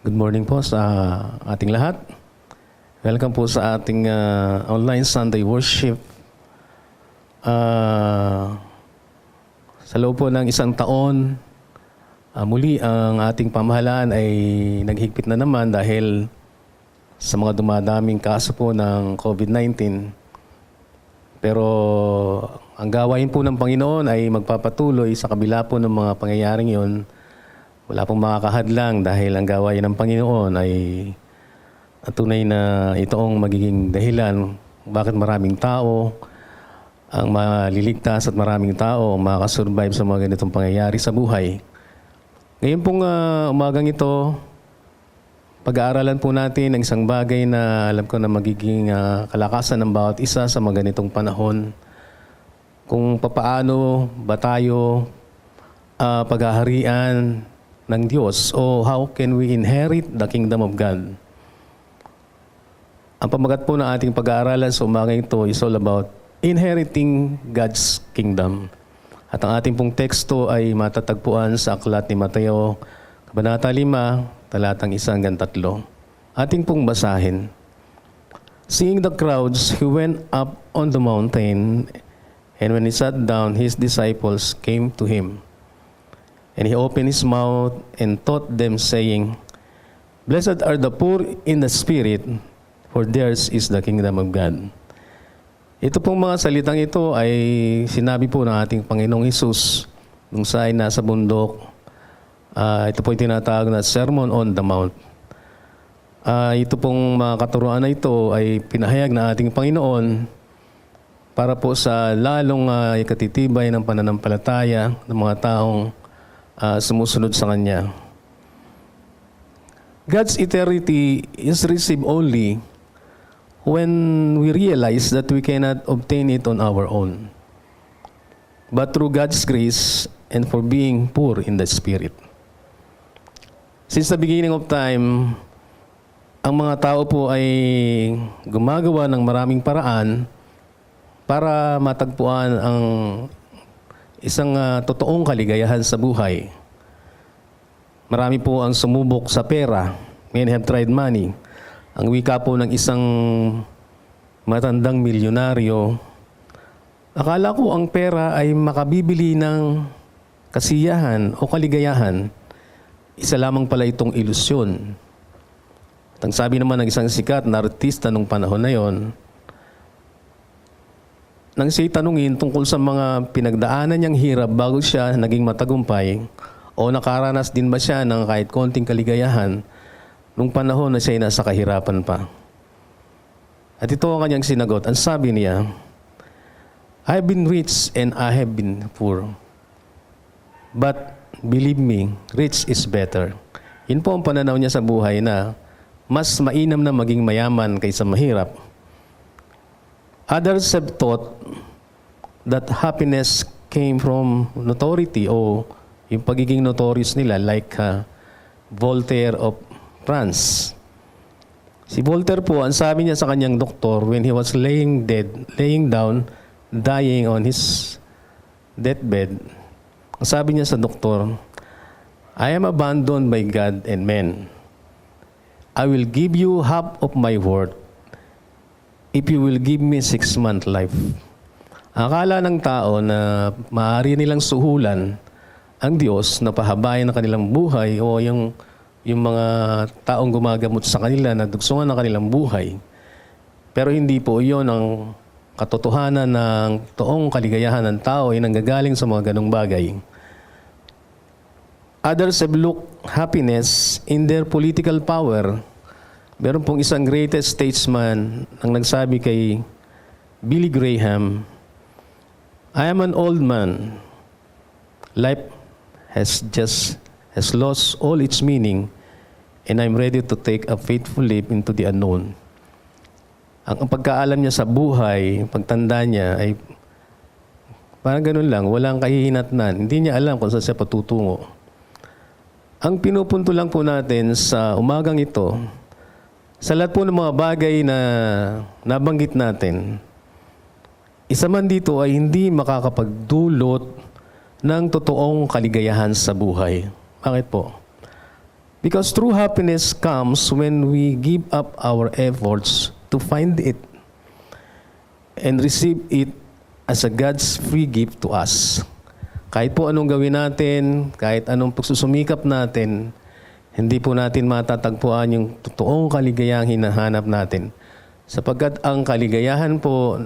Good morning po sa ating lahat. Welcome po sa ating online Sunday worship. Sa loob po ng isang taon, muli ang ating pamahalaan ay naghigpit na naman dahil sa mga dumadaming kaso po ng COVID-19. Pero ang gawain po ng Panginoon ay magpapatuloy sa kabila po ng mga pangyayaring yon. Wala pong makakahadlang dahil ang gawain ng Panginoon ay tunay na ito ang magiging dahilan bakit maraming tao ang maliligtas at maraming tao ang makakasurvive sa mga ganitong pangyayari sa buhay. Ngayon pong umagang ito, pag-aaralan po natin ang isang bagay na alam ko na magiging kalakasan ng bawat isa sa mga ganitong panahon. Kung papaano ba tayo paghaharian ng Diyos o how can we inherit the kingdom of God. Ang pamagat po ng ating pag-aaralan sa umagang ito is all about inheriting God's kingdom. At ang ating pong teksto ay matatagpuan sa aklat ni Mateo, Kabanata 5, talatang 1-3. Ating pong basahin. Seeing the crowds, he went up on the mountain, and when he sat down, his disciples came to him. And he opened his mouth and taught them, saying, Blessed are the poor in the spirit, for theirs is the kingdom of God. Ito pong mga salitang ito ay sinabi po ng ating Panginoong Hesus nung siya ay nasa bundok. Ito po yung tinatawag na Sermon on the Mount. Ito pong mga katuruan na ito ay pinahayag ng ating Panginoon para po sa lalong ikatitibay ng pananampalataya ng mga taong sumusunod sa Kanya. God's eternity is received only when we realize that we cannot obtain it on our own, but through God's grace and for being poor in the spirit. Since the beginning of time, ang mga tao po ay gumagawa ng maraming paraan para matagpuan ang isang totoong kaligayahan sa buhay. Marami po ang sumubok sa pera. Many have tried money. Ang wika po ng isang matandang milyonaryo, akala ko ang pera ay makabibili ng kasiyahan o kaligayahan. Isa lamang pala itong ilusyon. At ang sabi naman ng isang sikat na artista nung panahon na yon, nang siya tanungin tungkol sa mga pinagdaanan niyang hirap bago siya naging matagumpay o nakaranas din ba siya ng kahit konting kaligayahan nung panahon na siya ay nasa kahirapan pa. At ito ang kanyang sinagot. Ang sabi niya, I have been rich and I have been poor. But believe me, rich is better. Yun po ang pananaw niya sa buhay na mas mainam na maging mayaman kaysa mahirap. Others have thought that happiness came from notoriety o yung pagiging notorious nila like Voltaire of France. Si Voltaire po, ang sabi niya sa kanyang doktor when he was laying down, dying on his deathbed, ang sabi niya sa doktor, I am abandoned by God and men. I will give you half of my worth if you will give me 6-month life. Akala ng tao na maaari nilang suhulan ang Diyos na pahabayan ng kanilang buhay o yung mga taong gumagamot sa kanila na dugsungan ng kanilang buhay. Pero hindi po iyon ang katotohanan ng toong kaligayahan ng tao ay nanggagaling sa mga ganong bagay. Others have looked happiness in their political power. Meron pong isang greatest statesman ang nagsabi kay Billy Graham, I am an old man. Life has lost all its meaning and I'm ready to take a faithful leap into the unknown. Ang pagkaalam niya sa buhay, pagtanda niya ay parang ganun lang, walang kahihinatnan. Hindi niya alam kung saan siya patutungo. Ang pinupunto lang po natin sa umagang ito, sa lahat po ng mga bagay na nabanggit natin, isa man dito ay hindi makakapagdulot ng totoong kaligayahan sa buhay. Bakit po? Because true happiness comes when we give up our efforts to find it and receive it as a God's free gift to us. Kahit po anong gawin natin, kahit anong pagsusumikap natin, hindi po natin matatagpuan yung totoong kaligayahang hinahanap natin. Sapagkat ang kaligayahan po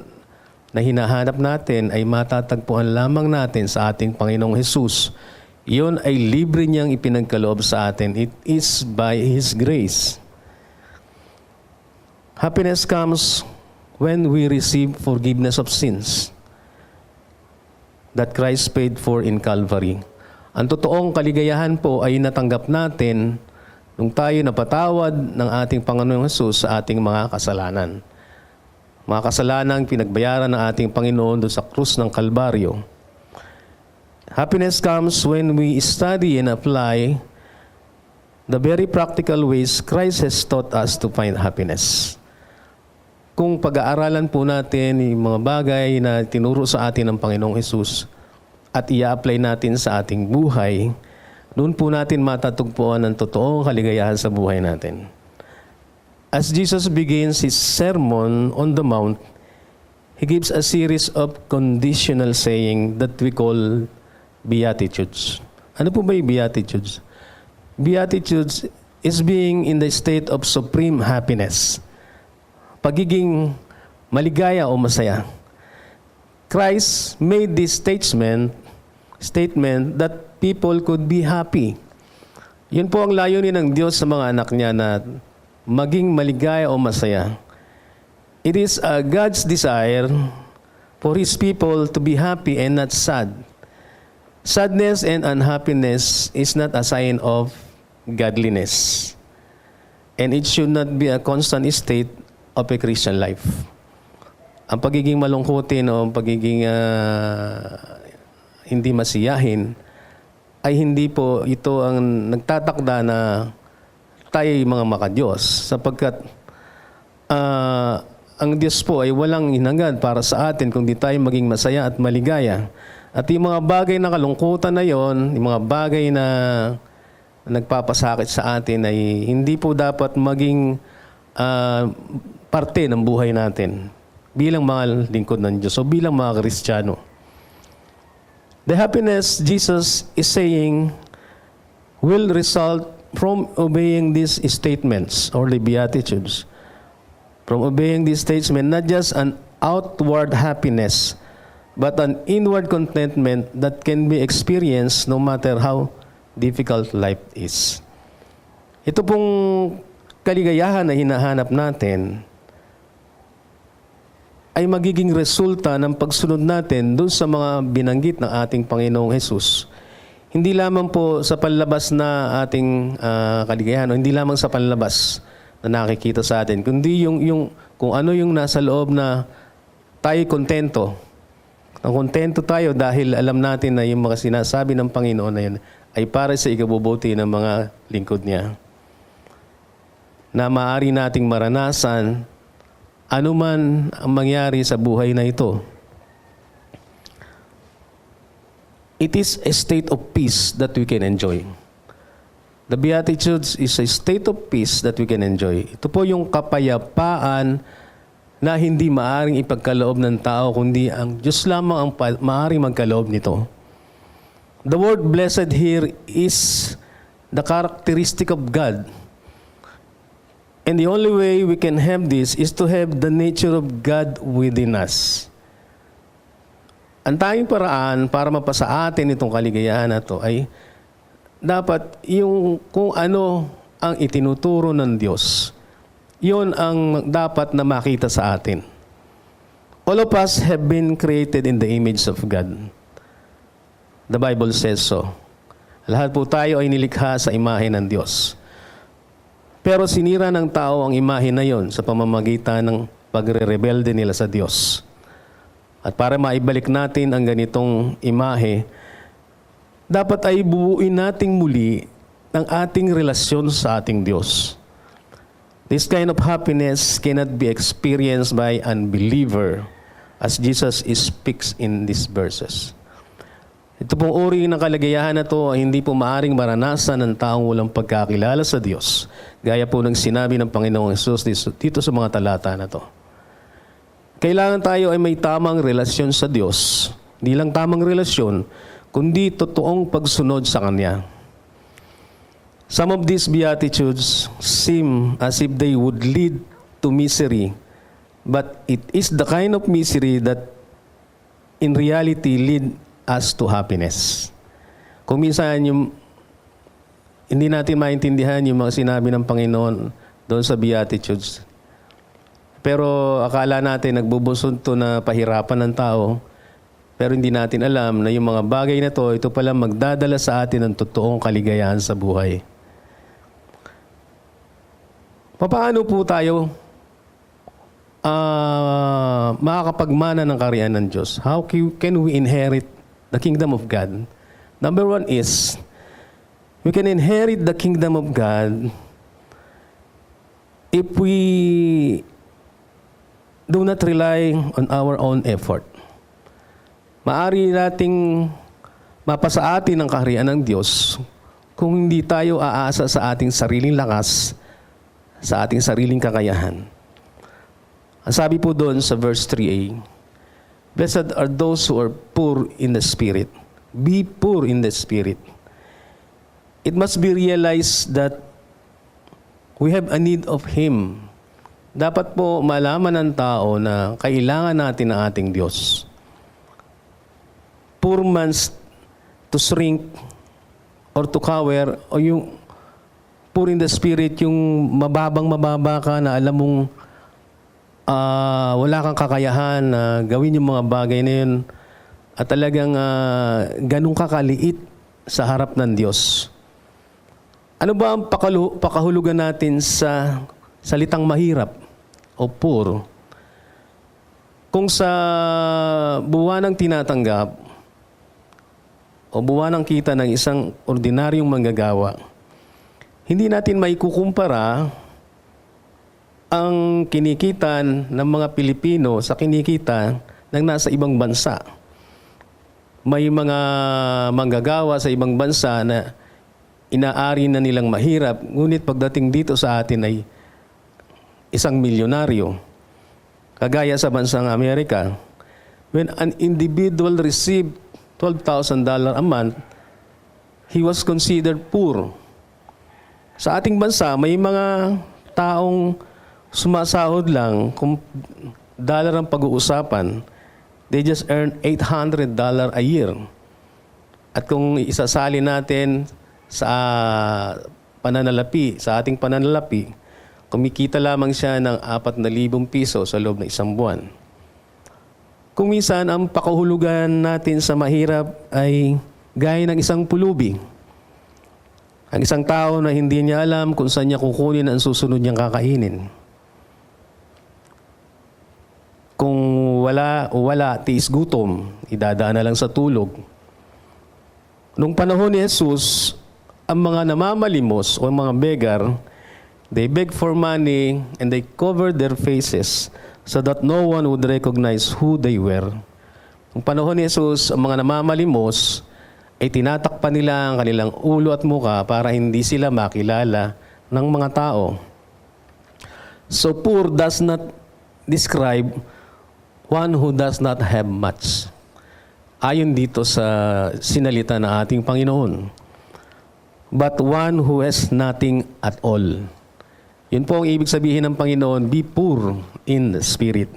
na hinahanap natin ay matatagpuan lamang natin sa ating Panginoong Hesus. Iyon ay libre niyang ipinagkaloob sa atin. It is by His grace. Happiness comes when we receive forgiveness of sins that Christ paid for in Calvary. Ang totoong kaligayahan po ay natanggap natin nung tayo napatawad ng ating Panginoong Hesus sa ating mga kasalanan. Mga kasalanang pinagbayaran ng ating Panginoon doon sa krus ng Kalbaryo. Happiness comes when we study and apply the very practical ways Christ has taught us to find happiness. Kung pag-aaralan po natin yung mga bagay na tinuro sa atin ng Panginoong Hesus at i-apply natin sa ating buhay, doon po natin matatagpuan ang totoong kaligayahan sa buhay natin. As Jesus begins His Sermon on the Mount, He gives a series of conditional saying that we call Beatitudes. Ano po ba yung Beatitudes? Beatitudes is being in the state of supreme happiness. Pagiging maligaya o masaya. Christ made this statement that people could be happy. Yun po ang layunin ng Diyos sa mga anak niya na maging maligaya o masaya. It is God's desire for His people to be happy and not sad. Sadness and unhappiness is not a sign of godliness. And it should not be a constant state of a Christian life. Ang pagiging malungkutin o pagiging hindi masiyahin ay hindi po ito ang nagtatakda na tayo mga makadiyos. Sapagkat ang Diyos po ay walang hinangad para sa atin kung di tayo maging masaya at maligaya. At yung mga bagay na kalungkutan na yon, yung mga bagay na nagpapasakit sa atin ay hindi po dapat maging parte ng buhay natin bilang mga lingkod ng Diyos o bilang mga Kristiyano. The happiness Jesus is saying will result from obeying these statements or the Beatitudes. From obeying these statements, not just an outward happiness, but an inward contentment that can be experienced no matter how difficult life is. Ito pong kaligayahan na hinahanap natin ay magiging resulta ng pagsunod natin doon sa mga binanggit ng ating Panginoong Hesus. Hindi lamang po sa panlabas na ating kaligayahan, o hindi lamang sa panlabas na nakikita sa atin, kundi yung kung ano yung nasa loob na tayo kontento. Ang kontento tayo dahil alam natin na yung mga sinasabi ng Panginoon na yun ay para sa ikabubuti ng mga lingkod niya. Na maaari nating maranasan anuman ang mangyari sa buhay na ito. It is a state of peace that we can enjoy. The Beatitudes is a state of peace that we can enjoy. Ito po yung kapayapaan na hindi maaring ipagkaloob ng tao, kundi ang Diyos lamang ang maaring magkaloob nito. The word blessed here is the characteristic of God. And the only way we can have this is to have the nature of God within us. Ang tanging paraan para mapasa atin itong kaligayahan na ito ay dapat yung kung ano ang itinuturo ng Diyos. Yun ang dapat na makita sa atin. All of us have been created in the image of God. The Bible says so. Lahat po tayo ay nilikha sa imahe ng Diyos. Pero sinira ng tao ang imahe na yon sa pamamagitan ng pagre-rebelde nila sa Diyos. At para maibalik natin ang ganitong imahe, dapat ay buuin nating muli ang ating relasyon sa ating Diyos. This kind of happiness cannot be experienced by unbeliever as Jesus speaks in these verses. Ito pong uri ng kaligayahan na to ay hindi po maaring maranasan ng taong walang pagkakilala sa Diyos. Gaya po ng sinabi ng Panginoong Hesus dito sa mga talata na to. Kailangan tayo ay may tamang relasyon sa Diyos. Hindi lang tamang relasyon, kundi totoong pagsunod sa Kanya. Some of these beatitudes seem as if they would lead to misery, but it is the kind of misery that in reality lead us to happiness. Kung minsan hindi natin maintindihan yung mga sinabi ng Panginoon doon sa Beatitudes. Pero akala natin nagbubusod to na pahirapan ng tao, pero hindi natin alam na yung mga bagay na to, ito pala magdadala sa atin ng totoong kaligayahan sa buhay. Paano po tayo makakapagmana ng kaharian ng Diyos? How can we inherit the kingdom of God? Number one is, we can inherit the kingdom of God if we do not rely on our own effort. Maari nating mapasa atin ang kaharian ng Diyos kung hindi tayo aasa sa ating sariling lakas, sa ating sariling kakayahan. Ang sabi po doon sa verse 3a, "Blessed are those who are poor in the spirit." Be poor in the spirit. It must be realized that we have a need of Him. Dapat po malaman ng tao na kailangan natin ang ating Diyos. Poor man's to shrink or to cower, o yung poor in the spirit, yung mababa ka na alam mong wala kang kakayahan na gawin yung mga bagay na yun at talagang ganun kakaliit sa harap ng Diyos. Ano ba ang pakahulugan natin sa salitang mahirap o poor? Kung sa buwanang tinatanggap o buwanang kita ng isang ordinaryong manggagawa, hindi natin maikukumpara ang kinikitan ng mga Pilipino sa kinikita ng nasa ibang bansa. May mga manggagawa sa ibang bansa na inaari na nilang mahirap, ngunit pagdating dito sa atin ay isang milyonaryo. Kagaya sa bansang Amerika, when an individual received $12,000 a month, he was considered poor. Sa ating bansa, may mga taong sumasahod lang, kung dollar ang pag-uusapan, they just earn $800 a year. At kung isasali natin sa pananalapi, sa ating pananalapi, kumikita lamang siya ng 4,000 piso sa loob ng isang buwan. Kung minsan, ang pakahulugan natin sa mahirap ay gaya ng isang pulubi. Ang isang tao na hindi niya alam kung saan niya kukunin ang susunod niyang kakainin. Kung wala, tiis gutom, idadaan na lang sa tulog. Nung panahon ni Jesus, ang mga namamalimos o mga beggar, they beg for money and they covered their faces so that no one would recognize who they were. Nung panahon ni Jesus, ang mga namamalimos ay tinatakpan nila ang kanilang ulo at muka para hindi sila makilala ng mga tao. So poor does not describe one who does not have much. Ayon dito sa sinalita ng ating Panginoon. But one who has nothing at all. Yun po ang ibig sabihin ng Panginoon, be poor in the spirit.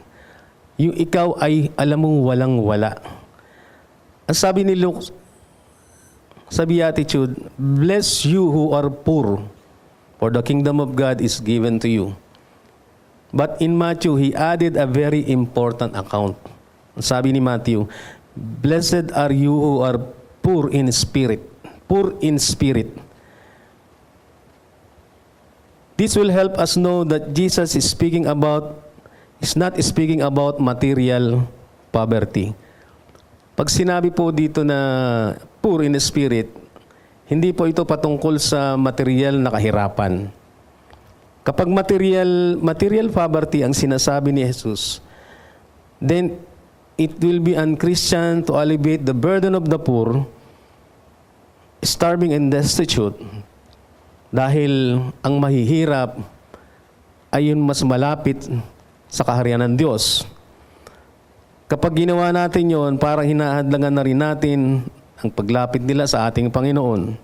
Yung ikaw ay alam mong walang-wala. Ang sabi ni Luke sa Beatitude, bless you who are poor, for the kingdom of God is given to you. But in Matthew, he added a very important account. Sabi ni Matthew, blessed are you who are poor in spirit. Poor in spirit. This will help us know that Jesus is not speaking about material poverty. Pag sinabi po dito na poor in spirit, hindi po ito patungkol sa material na kahirapan. Kapag material poverty ang sinasabi ni Jesus, then it will be unchristian to alleviate the burden of the poor, starving and destitute, dahil ang mahihirap ay yun mas malapit sa kaharian ng Diyos. Kapag ginawa natin yon, parang hinahadlangan na rin natin ang paglapit nila sa ating Panginoon.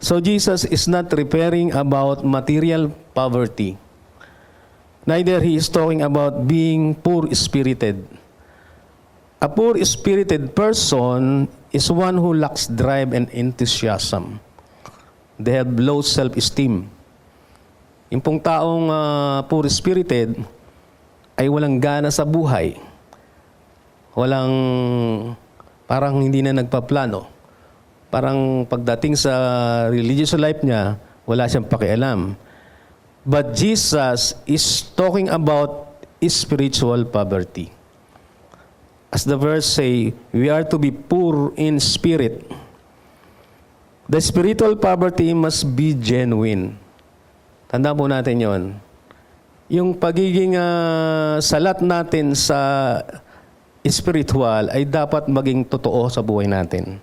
So Jesus is not referring about material poverty. Neither he is talking about being poor-spirited. A poor-spirited person is one who lacks drive and enthusiasm. They have low self-esteem. Yung pong taong poor-spirited ay walang gana sa buhay. Parang hindi na nagpaplano. Parang pagdating sa religious life niya, wala siyang pakialam. But Jesus is talking about spiritual poverty. As the verse say, we are to be poor in spirit. The spiritual poverty must be genuine. Tandaan po natin yon. Yung pagiging salat natin sa spiritual ay dapat maging totoo sa buhay natin.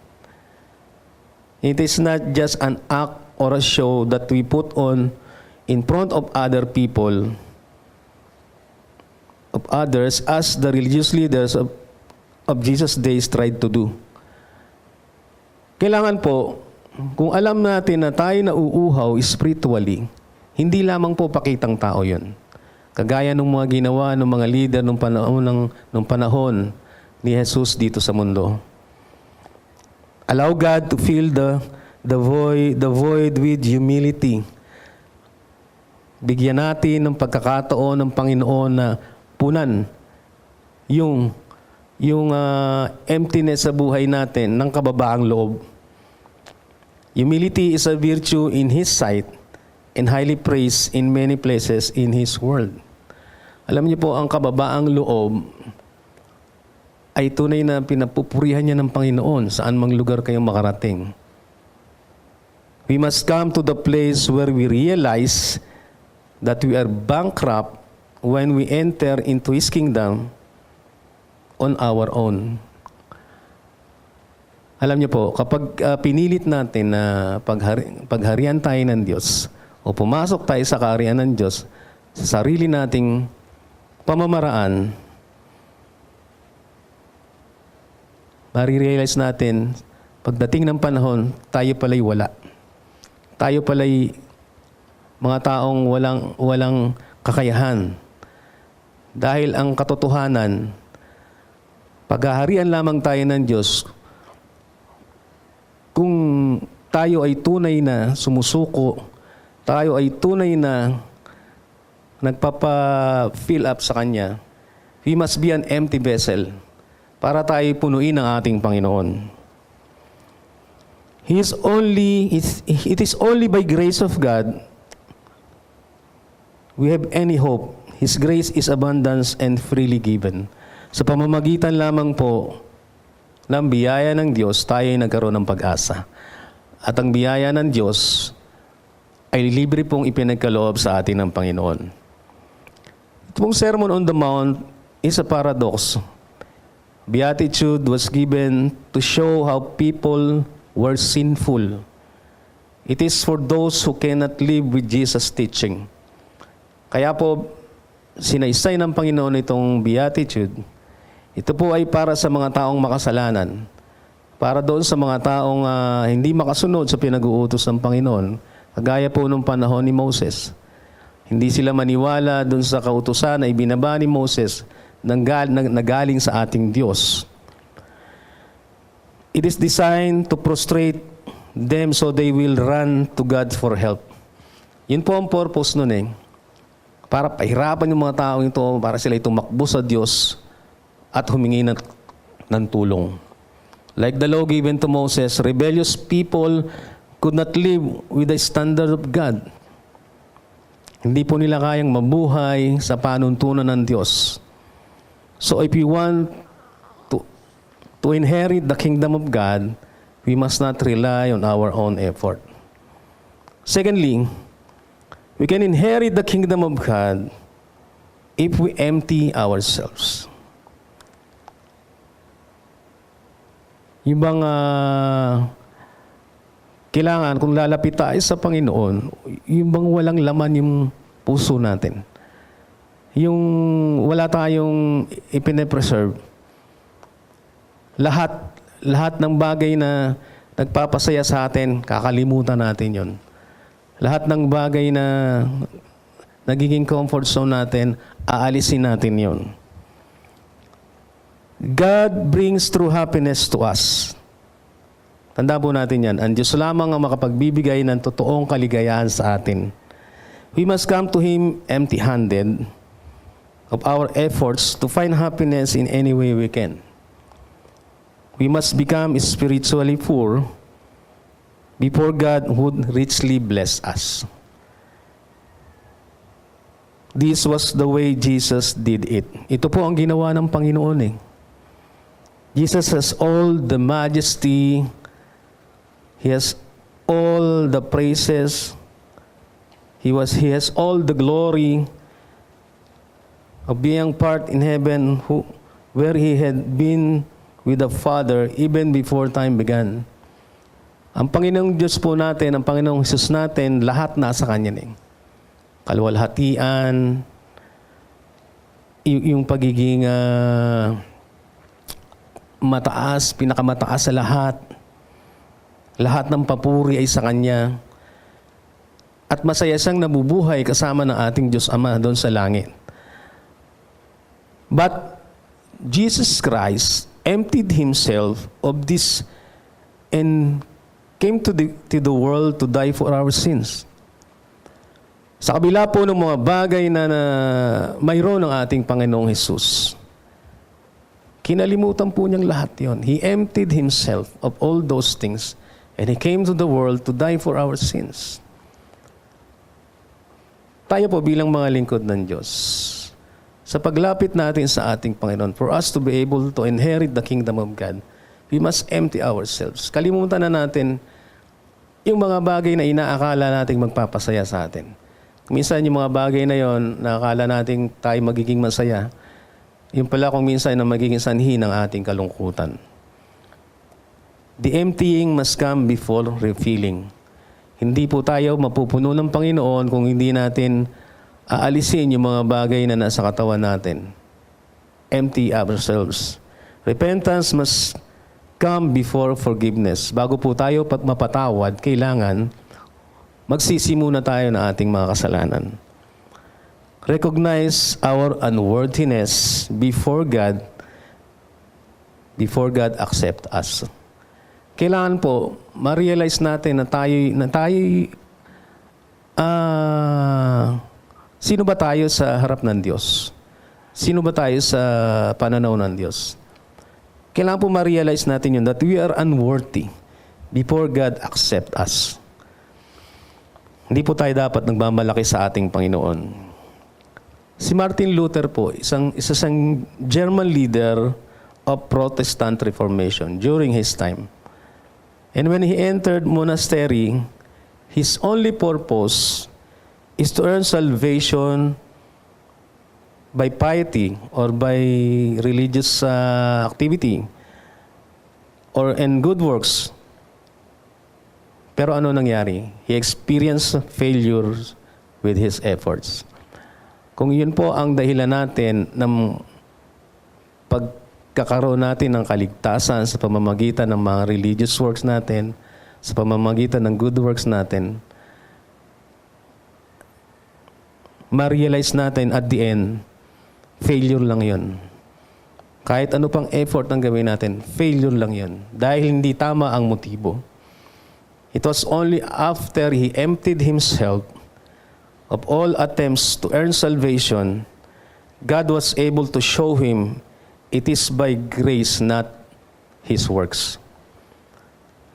It is not just an act or a show that we put on in front of other people, of others, as the religious leaders of Jesus' days tried to do. Kailangan po, kung alam natin na tayo nauuhaw spiritually, hindi lamang po pakitang tao yun. Kagaya ng mga ginawa ng mga leader nung panahon ni Jesus dito sa mundo. Allow God to fill the void with humility. Bigyan natin ng pagkakataon ng Panginoon na punan yung emptiness sa buhay natin ng kababaang loob. Humility is a virtue in His sight and highly praised in many places in His world. Alam niyo po, ang kababaang loob ay tunay na pinapupurihan niya ng Panginoon saan mang lugar kayong makarating. We must come to the place where we realize that we are bankrupt when we enter into His kingdom on our own. Alam niyo po, kapag pinilit natin na pagharian tayo ng Diyos o pumasok tayo sa kaharian ng Diyos sa sarili nating pamamaraan, marirealize natin, pagdating ng panahon, tayo pala'y wala. Tayo pala'y mga taong walang kakayahan. Dahil ang katotohanan, paghaharian lamang tayo ng Diyos kung tayo ay tunay na sumusuko, tayo ay tunay na nagpapa-fill up sa Kanya, we must be an empty vessel para tayo punuin ng ating Panginoon. It is only by grace of God we have any hope. His grace is abundance and freely given. Sa pamamagitan lamang po ng biyaya ng Diyos, tayo ay nagkaroon ng pag-asa. At ang biyaya ng Diyos ay libre pong ipinagkaloob sa atin ng Panginoon. Itong Sermon on the Mount is a paradox. Beatitude was given to show how people were sinful. It is for those who cannot live with Jesus' teaching. Kaya po, sinaysay ng Panginoon itong Beatitude. Ito po ay para sa mga taong makasalanan. Para doon sa mga taong hindi makasunod sa pinag-uutos ng Panginoon. Kagaya po nung panahon ni Moses. Hindi sila maniwala doon sa kautusan na ibinaba ni Moses na galing sa ating Diyos. It is designed to prostrate them so they will run to God for help. Yun po ang purpose nun eh. Para pahirapan yung mga taong ito, para sila tumakbo sa Diyos at humingi ng tulong. Like the law given to Moses, rebellious people could not live with the standard of God. Hindi po nila kayang mabuhay sa panuntunan ng Diyos. So if we want to inherit the kingdom of God, we must not rely on our own effort. Secondly, we can inherit the kingdom of God if we empty ourselves. Yung bang kailangan kung lalapit tayo sa Panginoon, yung bang walang laman yung puso natin. Yung wala tayong ipine-preserve. Lahat ng bagay na nagpapasaya sa atin, kakalimutan natin yon. Lahat ng bagay na nagiging comfort zone natin, aalisin natin yon. God brings true happiness to us. Tanda po natin yan. Ang Diyos lamang ang makapagbibigay ng totoong kaligayahan sa atin. We must come to Him empty-handed of our efforts to find happiness in any way we can. We must become spiritually poor before God would richly bless us. This was the way Jesus did it. Ito po ang ginawa ng Panginoon eh. Jesus has all the majesty. He has all the praises. He has all the glory of being part in heaven where He had been with the Father even before time began. Ang Panginoong Diyos po natin, ang Panginoong Jesus natin, lahat nasa Kanya ning. Kaluwalhatian, yung pagiging mataas, pinakamataas sa lahat. Lahat ng papuri ay sa Kanya. At masaya siyang nabubuhay kasama ng ating Diyos Ama doon sa langit. But Jesus Christ emptied Himself of this and came to the world to die for our sins. Sa kabila po ng mga bagay na mayroon ng ating Panginoong Jesus, kinalimutan po niyang lahat yon. He emptied Himself of all those things and He came to the world to die for our sins. Tayo po bilang mga lingkod ng Diyos, sa paglapit natin sa ating Panginoon, for us to be able to inherit the kingdom of God, we must empty ourselves. Kalimutan na natin yung mga bagay na inaakala nating magpapasaya sa atin. Minsan yung mga bagay na yon, na akala nating tayo magiging masaya, yung pala kung minsan na magiging sanhi ng ating kalungkutan. The emptying must come before refilling. Hindi po tayo mapupuno ng Panginoon kung hindi natin aalisin yung mga bagay na nasa katawan natin. Empty ourselves. Repentance must come before forgiveness. Bago po tayo mapatawad, kailangan magsisi muna tayo ng ating mga kasalanan. Recognize our unworthiness before God accept us. Kailangan po ma-realize natin na tayo sino ba tayo sa harap ng Diyos? Sino ba tayo sa pananaw ng Diyos? Kailangan po ma-realize natin yun that we are unworthy before God accept us. Hindi po tayo dapat nagmamalaki sa ating Panginoon. Si Martin Luther po, isa siyang German leader of Protestant Reformation during his time. And when he entered monastery, his only purpose is to earn salvation by piety or by religious activity or in good works. Pero ano nangyari? He experienced failures with his efforts. Kung yun po ang dahilan natin ng pagkakaroon natin ng kaligtasan sa pamamagitan ng mga religious works natin, sa pamamagitan ng good works natin, ma-realize natin at the end, failure lang yun. Kahit ano pang effort ang gawin natin, failure lang yun. Dahil hindi tama ang motibo. It was only after he emptied himself of all attempts to earn salvation, God was able to show him it is by grace, not his works.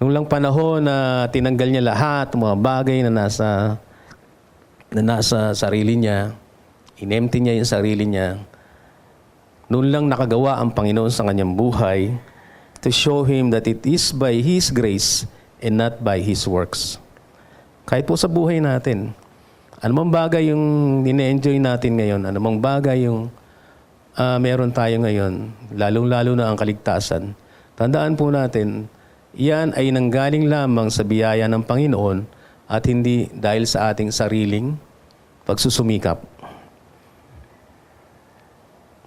Noong lang panahon na tinanggal niya lahat, mga bagay na nasa sarili niya, inempty niya yung sarili niya, noon lang nakagawa ang Panginoon sa kanyang buhay to show him that it is by His grace and not by His works. Kahit po sa buhay natin, anumang bagay yung ine-enjoy natin ngayon, anumang bagay yung meron tayo ngayon, lalong-lalo na ang kaligtasan, Tandaan po natin, yan ay nanggaling lamang sa biyaya ng Panginoon at hindi dahil sa ating sariling pagsusumikap.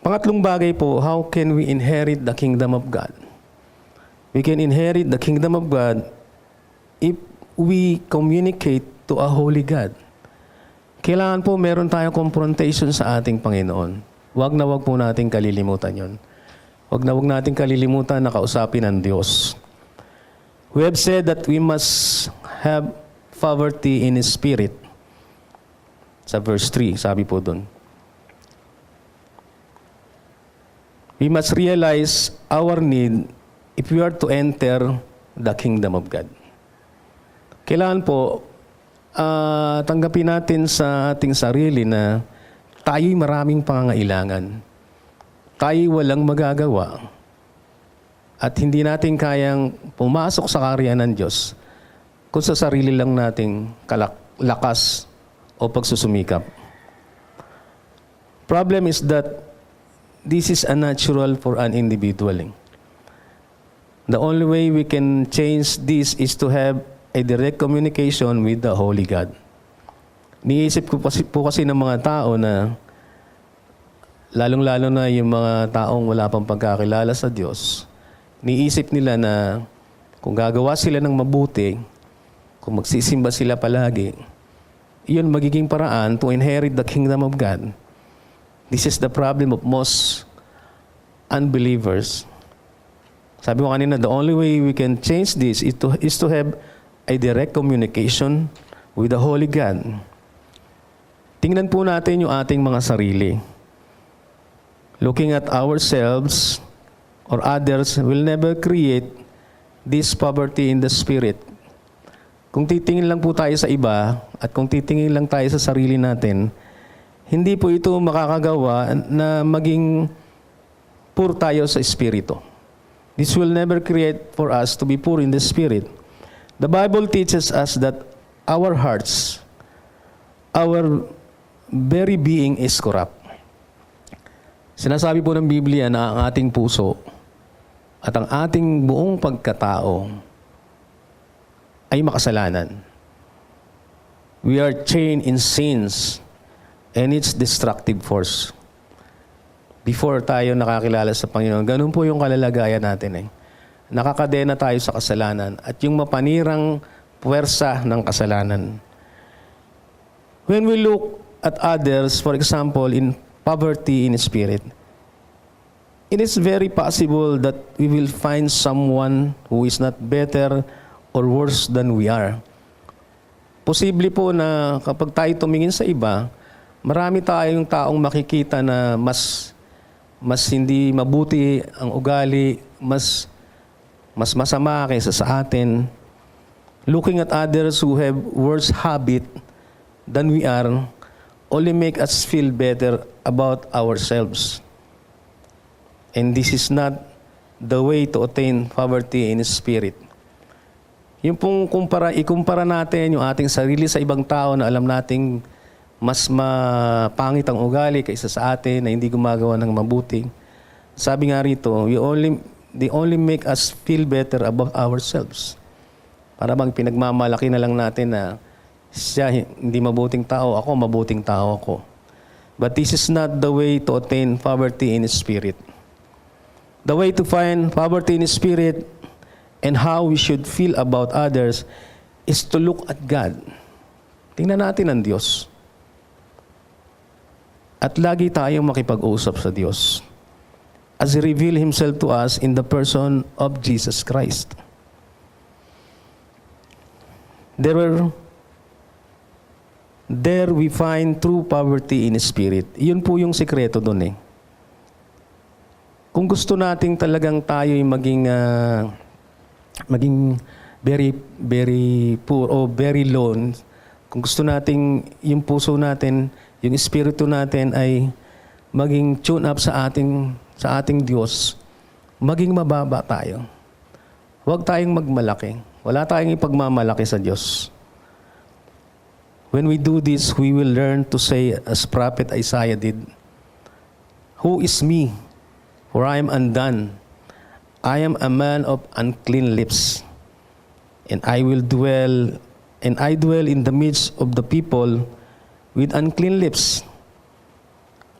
Pangatlong bagay po, how can we inherit the kingdom of God? We can inherit the kingdom of God if we communicate to a holy God. Kailangan po meron tayong confrontation sa ating Panginoon. Huwag na huwag po natin kalilimutan yon. Huwag na huwag natin kalilimutan na kausapin ng Diyos. We have said that we must have poverty in spirit. Sa verse 3, sabi po doon. We must realize our need if we are to enter the kingdom of God. Kailangan po, tanggapin natin sa ating sarili na tayo'y maraming pangangailangan. Tayo'y walang magagawa. At hindi natin kayang pumasok sa karya ng Diyos kung sa sarili lang nating lakas o pagsusumikap. Problem is that this is unnatural for an individual. The only way we can change this is to have a direct communication with the Holy God. Niisip ko po kasi ng mga tao na, lalong-lalo na yung mga taong wala pang pagkakilala sa Diyos, niisip nila na kung gagawa sila ng mabuti, kung magsisimba sila palagi, iyon magiging paraan to inherit the kingdom of God. This is the problem of most unbelievers. Sabi ko kanina, the only way we can change this is to have a direct communication with the Holy God. Tingnan po natin yung ating mga sarili. Looking at ourselves or others will never create this poverty in the spirit. Kung titingin lang po tayo sa iba at kung titingin lang tayo sa sarili natin, hindi po ito makakagawa na maging poor tayo sa espiritu. This will never create for us to be poor in the spirit. The Bible teaches us that our hearts, our very being is corrupt. Sinasabi po ng Biblia na ang ating puso at ang ating buong pagkatao ay makasalanan. We are chained in sins and its destructive force. Before tayo nakakilala sa Panginoon, ganun po yung kalalagayan natin. Nakakadena tayo sa kasalanan at yung mapanirang puwersa ng kasalanan. When we look at others, for example, in poverty in spirit, it is very possible that we will find someone who is not better or worse than we are. Posible po na kapag tayo tumingin sa iba, marami tayong taong makikita na mas hindi mabuti ang ugali, mas masama kaysa sa atin. Looking at others who have worse habit than we are only make us feel better about ourselves. And this is not the way to attain poverty in spirit. Yung pong ikumpara natin yung ating sarili sa ibang tao na alam nating mas mapangit ang ugali kaysa sa atin na hindi gumagawa ng mabuti. Sabi nga rito, they only make us feel better about ourselves. Para bang pinagmamalaki na lang natin na siya hindi mabuting tao, ako mabuting tao ako. But this is not the way to attain poverty in spirit. The way to find poverty in spirit and how we should feel about others is to look at God. Tingnan natin ang Diyos. At lagi tayong makipag-usap sa Diyos as He reveal Himself to us in the person of Jesus Christ. There we find true poverty in spirit. Yun po yung sikreto doon . Kung gusto nating talagang tayo'y maging very, very poor o very low, kung gusto nating yung puso natin, yung espiritu natin ay maging tune up sa ating Diyos, maging mababa tayo. Huwag tayong magmalaki. Wala tayong ipagmamalaki sa Diyos. When we do this, we will learn to say as Prophet Isaiah did, "Who is me? For I am undone. I am a man of unclean lips, and I dwell in the midst of the people with unclean lips.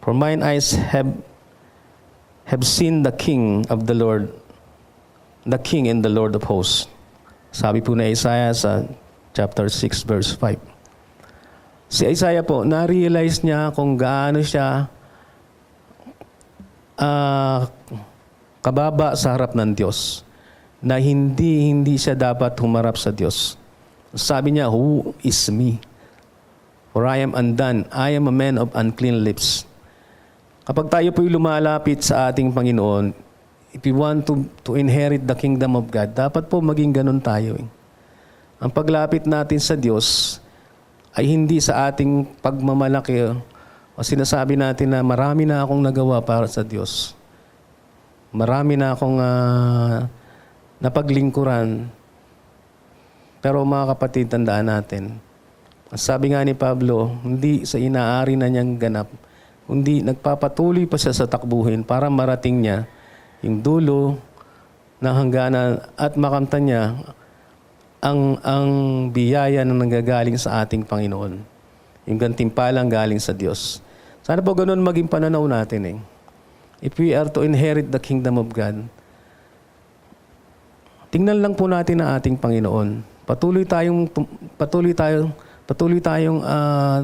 For mine eyes have seen the King of the Lord, the King and the Lord of hosts. Sabi po na Isaiah sa chapter 6 verse 5. Si Isaiah po, na-realize niya kung gaano siya kababa sa harap ng Diyos, na hindi siya dapat humarap sa Diyos. Sabi niya, who is me? For I am undone. I am a man of unclean lips. Kapag tayo po'y lumalapit sa ating Panginoon, if we want to inherit the kingdom of God, dapat po maging ganun tayo. Ang paglapit natin sa Diyos ay hindi sa ating pagmamalaki o sinasabi natin na marami na akong nagawa para sa Diyos. Marami na akong napaglingkuran. Pero mga kapatid, tandaan natin, sabi nga ni Pablo, hindi sa inaari na niyang ganap, kundi nagpapatuloy pa siya sa takbuhin para marating niya yung dulo ng hangganan at makamtan niya ang biyaya na nanggagaling sa ating Panginoon. Yung gantimpalang galing sa Diyos. Sana po ganun maging pananaw natin. If we are to inherit the kingdom of God, tingnan lang po natin ang ating Panginoon. Patuloy tayong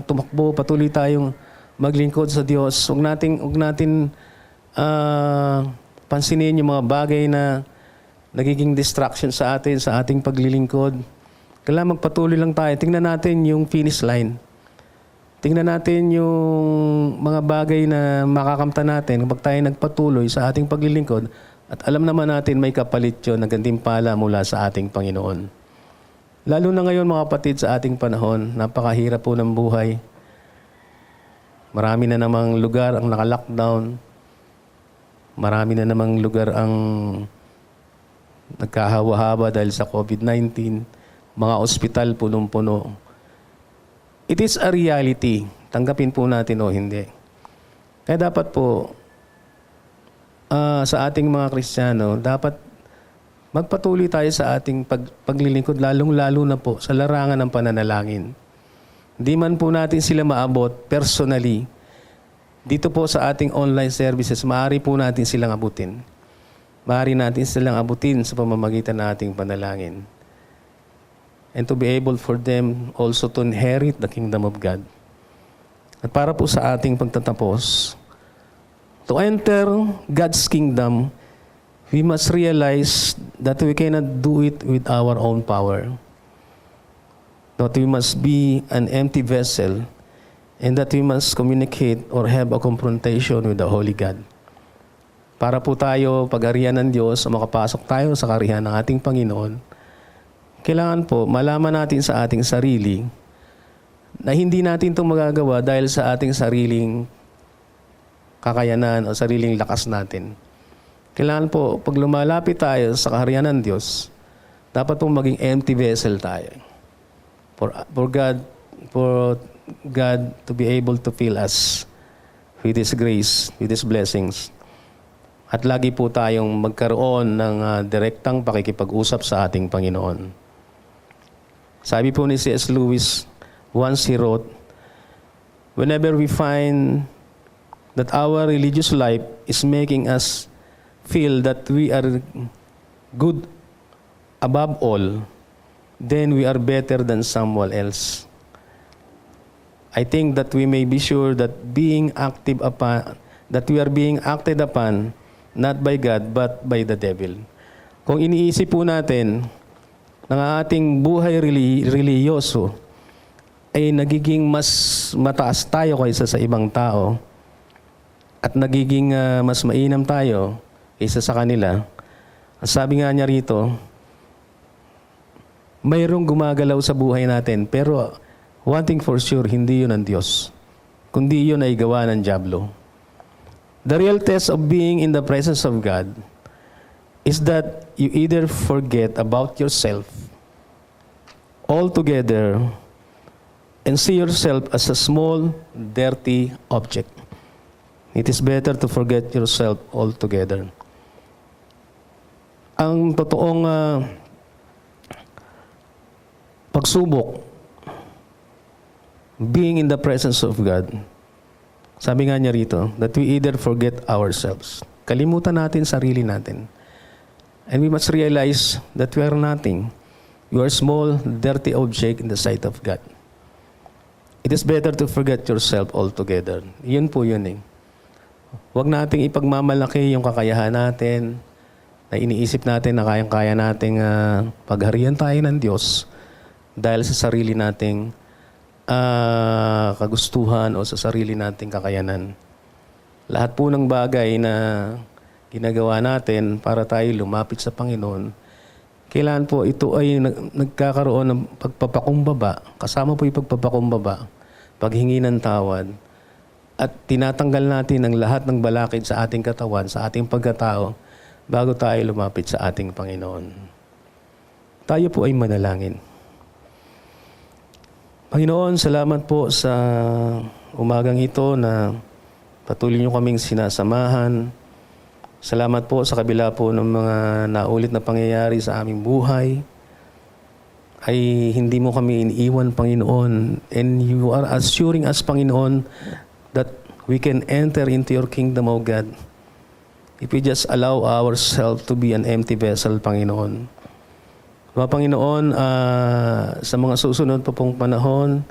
tumakbo, patuloy tayong maglingkod sa Diyos. Huwag natin pansinin yung mga bagay na nagiging distraction sa atin, sa ating paglilingkod. Kailangan magpatuloy lang tayo. Tingnan natin yung finish line. Tingnan natin yung mga bagay na makakamta natin kapag tayo nagpatuloy sa ating paglilingkod at alam naman natin may kapalit yun na gantimpala mula sa ating Panginoon. Lalo na ngayon mga kapatid sa ating panahon, napakahirap po ng buhay. Marami na namang lugar ang naka-lockdown. Marami na namang lugar ang nagkahawa-haba dahil sa COVID-19. Mga ospital punong-puno. It is a reality. Tanggapin po natin o hindi. Kaya dapat po, sa ating mga Kristiyano, dapat magpatuloy tayo sa ating paglilingkod, lalong-lalo na po sa larangan ng pananalangin. Hindi man po natin sila maabot personally. Dito po sa ating online services, maaari po natin silang abutin. Maaari natin silang abutin sa pamamagitan ng ating panalangin. And to be able for them also to inherit the kingdom of God. At para po sa ating pagtatapos, to enter God's kingdom, we must realize that we cannot do it with our own power. That we must be an empty vessel and that we must communicate or have a confrontation with the Holy God. Para po tayo, pag-arihan ng Diyos, makapasok tayo sa karihan ng ating Panginoon, kailangan po malaman natin sa ating sarili na hindi natin itong magagawa dahil sa ating sariling kakayanan o sariling lakas natin. Kailangan po, pag lumalapit tayo sa kaharian ng Diyos, dapat pong maging empty vessel tayo. For God to be able to fill us with His grace, with His blessings. At lagi po tayong magkaroon ng direktang pakikipag-usap sa ating Panginoon. Sabi po ni C.S. Lewis, once he wrote, whenever we find that our religious life is making us feel that we are good above all, then we are better than someone else. I think that we may be sure that we are being acted upon not by God but by the devil. Kung iniisip po natin ng ating buhay reliyoso ay nagiging mas mataas tayo kaysa sa ibang tao at nagiging mas mainam tayo kaysa sa kanila. Sabi nga niya rito, mayroong gumagalaw sa buhay natin pero one thing for sure, hindi yun ang Diyos, kundi yun ay gawa ng dyablo. The real test of being in the presence of God is that you either forget about yourself altogether and see yourself as a small, dirty object. It is better to forget yourself altogether. ang totoong pagsubok, being in the presence of God, sabi nga niya rito, that we either forget ourselves. Kalimutan natin sarili natin. And we must realize that we are nothing. You are small, dirty object in the sight of God. It is better to forget yourself altogether. Yun po yun eh. Huwag nating ipagmamalaki yung kakayahan natin, na iniisip natin na kayang-kaya nating pagharian tayo ng Diyos dahil sa sarili nating kagustuhan o sa sarili nating kakayanan. Lahat po ng bagay na ginagawa natin para tayo lumapit sa Panginoon, kailan po ito ay nagkakaroon ng pagpapakumbaba, kasama po yung pagpapakumbaba, paghingi ng tawad, at tinatanggal natin ang lahat ng balakid sa ating katawan, sa ating pagkatao, bago tayo lumapit sa ating Panginoon. Tayo po ay manalangin. Panginoon, salamat po sa umagang ito na patuloy niyo kaming sinasamahan. Salamat po sa kabila po ng mga naulit na pangyayari sa aming buhay. Ay hindi mo kami iniiwan, Panginoon. And you are assuring us, Panginoon, that we can enter into your kingdom, O God. If we just allow ourselves to be an empty vessel, Panginoon. Mga Panginoon, sa mga susunod pa pong panahon,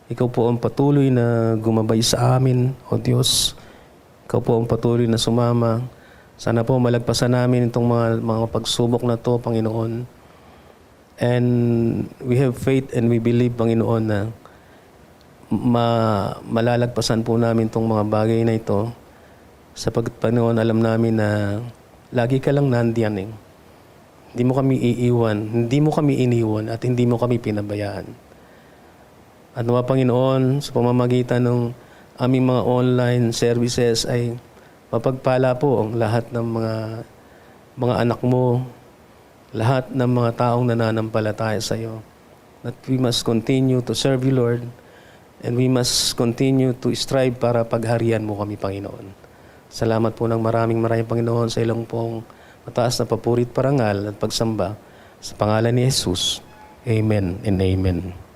ikaw po ang patuloy na gumabay sa amin, O Diyos. Ikaw po ang patuloy na sumama. Sana po malagpasan namin itong mga pagsubok na to, Panginoon. And we have faith and we believe, Panginoon, na malalagpasan po namin itong mga bagay na ito. Sapagkat, Panginoon, alam namin na lagi ka lang nandiyan eh. Hindi mo kami iiwan, hindi mo kami iniwan, at hindi mo kami pinabayaan. At nawa, Panginoon, sa pamamagitan ng aming mga online services ay mapagpala po ang lahat ng mga anak mo, lahat ng mga taong nananampalataya sa iyo. That we must continue to serve you, Lord, and we must continue to strive para pagharian mo kami, Panginoon. Salamat po ng maraming Panginoon, sa ilang pong mataas na papurit, parangal at pagsamba sa pangalan ni Jesus. Amen and amen.